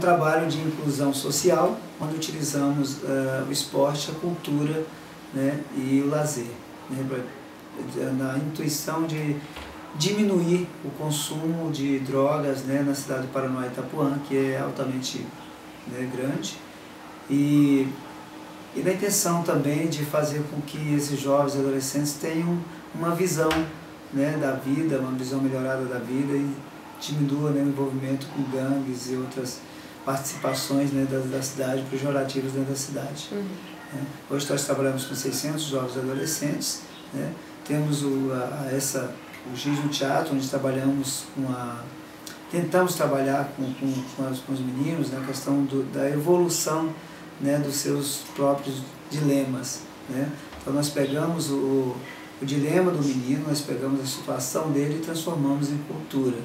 trabalho de inclusão social, onde utilizamos o esporte, a cultura, né, e o lazer, né, na intuição de diminuir o consumo de drogas, né, na cidade do Paranoá e Itapuã, que é altamente, né, grande, e na intenção também de fazer com que esses jovens e adolescentes tenham uma visão, né, da vida, uma visão melhorada da vida e diminua, né, o envolvimento com gangues e outras participações, né, da cidade, pejorativas dentro da cidade. Né? Hoje nós trabalhamos com 600 jovens e adolescentes, né? Temos o Giz no Teatro, onde trabalhamos tentamos trabalhar com os meninos na questão da evolução, né, dos seus próprios dilemas. Né? Então nós pegamos o dilema do menino, nós pegamos a situação dele e transformamos em cultura.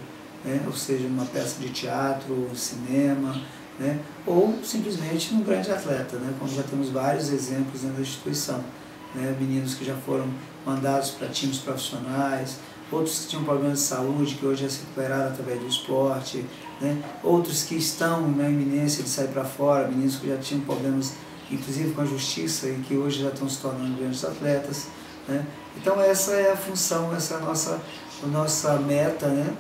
Né? Ou seja, numa peça de teatro, cinema, né? Ou simplesmente num grande atleta, né? Como já temos vários exemplos dentro da instituição. Né? Meninos que já foram mandados para times profissionais, outros que tinham problemas de saúde, que hoje já se recuperaram através do esporte, né? Outros que estão na iminência de sair para fora, meninos que já tinham problemas, inclusive com a justiça, e que hoje já estão se tornando grandes atletas. Né? Então essa é a função, essa é a nossa meta, né?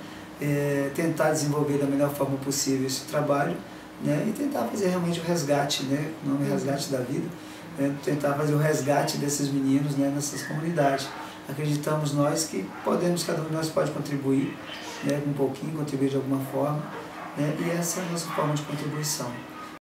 Tentar desenvolver da melhor forma possível esse trabalho, né? E tentar fazer realmente o resgate, né? O nome é resgate da vida, né? Tentar fazer o resgate desses meninos, né, nessas comunidades. Acreditamos nós que cada um de nós pode contribuir, né, um pouquinho, contribuir de alguma forma, né? E essa é a nossa forma de contribuição.